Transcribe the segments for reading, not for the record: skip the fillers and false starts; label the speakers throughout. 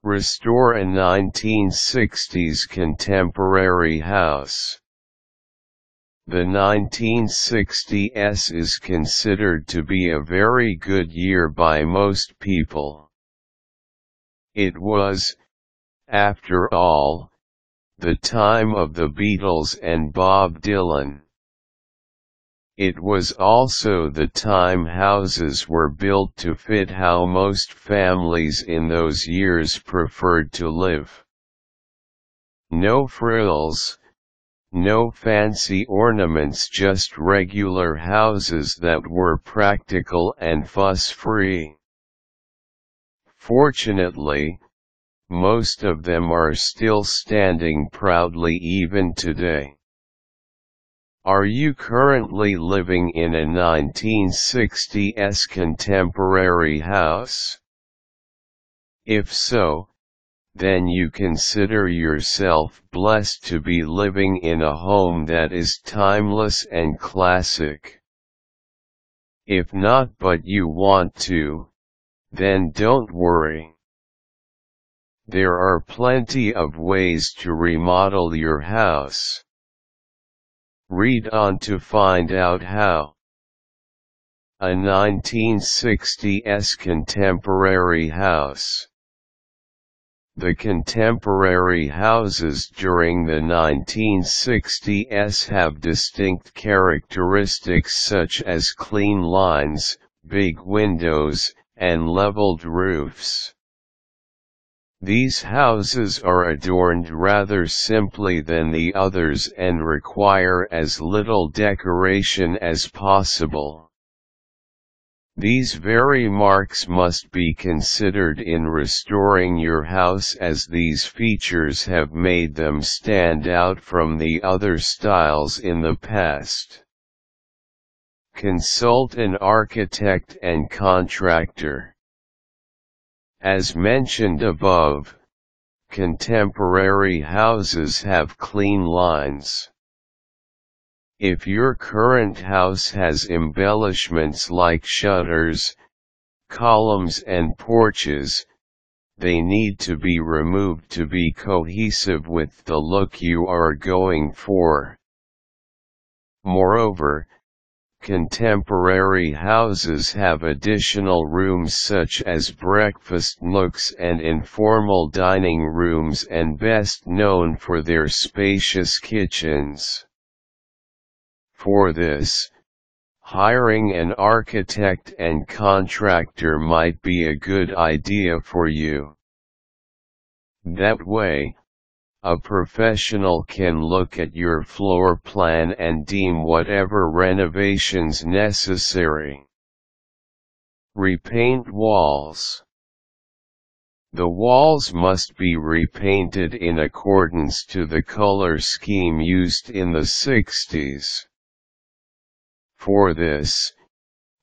Speaker 1: Restore a 1960s contemporary house. The 1960s is considered to be a very good year by most people. It was, after all, the time of the Beatles and Bob Dylan. It was also the time houses were built to fit how most families in those years preferred to live. No frills, no fancy ornaments, just regular houses that were practical and fuss-free. Fortunately, most of them are still standing proudly even today. Are you currently living in a 1960s contemporary house? If so, then you consider yourself blessed to be living in a home that is timeless and classic. If not, but you want to, then don't worry. There are plenty of ways to remodel your house. Read on to find out how. A 1960s contemporary house. The contemporary houses during the 1960s have distinct characteristics such as clean lines, big windows, and leveled roofs. These houses are adorned rather simply than the others and require as little decoration as possible. These very marks must be considered in restoring your house, as these features have made them stand out from the other styles in the past. Consult an architect and contractor. As mentioned above, contemporary houses have clean lines. If your current house has embellishments like shutters, columns and porches, they need to be removed to be cohesive with the look you are going for. Moreover, contemporary houses have additional rooms such as breakfast nooks and informal dining rooms, and best known for their spacious kitchens. For this, hiring an architect and contractor might be a good idea for you. That way, a professional can look at your floor plan and deem whatever renovations necessary. Repaint walls. The walls must be repainted in accordance to the color scheme used in the 60s. For this,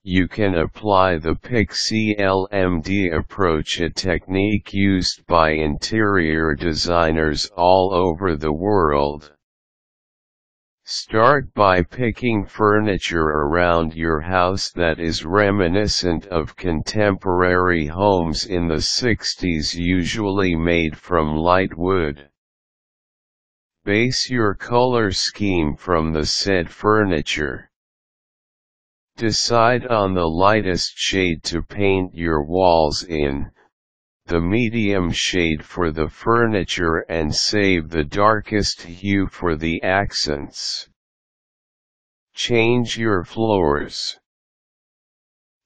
Speaker 1: you can apply the Pick-See-LMD approach, a technique used by interior designers all over the world. Start by picking furniture around your house that is reminiscent of contemporary homes in the 60s, usually made from light wood. Base your color scheme from the said furniture. Decide on the lightest shade to paint your walls in, the medium shade for the furniture, and save the darkest hue for the accents. Change your floors.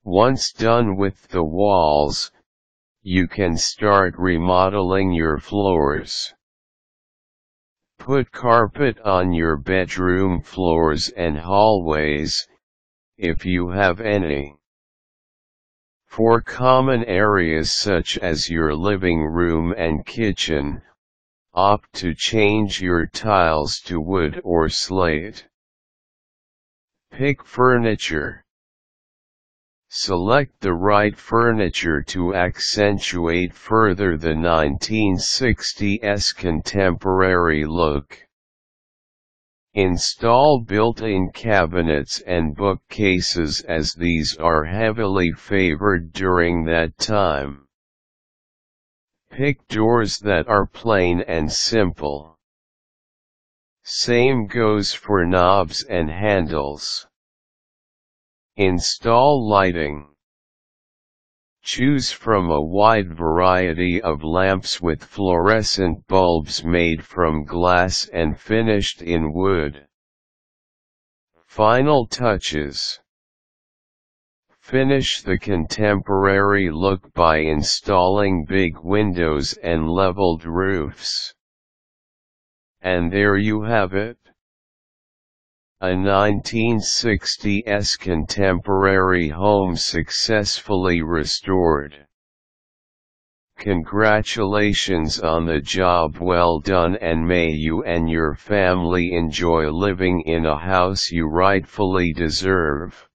Speaker 1: Once done with the walls, you can start remodeling your floors. Put carpet on your bedroom floors and hallways, if you have any. For common areas such as your living room and kitchen, opt to change your tiles to wood or slate. Pick furniture. Select the right furniture to accentuate further the 1960s contemporary look. Install built-in cabinets and bookcases, as these are heavily favored during that time. Pick doors that are plain and simple. Same goes for knobs and handles. Install lighting. Choose from a wide variety of lamps with fluorescent bulbs made from glass and finished in wood. Final touches. Finish the contemporary look by installing big windows and leveled roofs. And there you have it. A 1960s contemporary home successfully restored. Congratulations on the job well done, and may you and your family enjoy living in a house you rightfully deserve.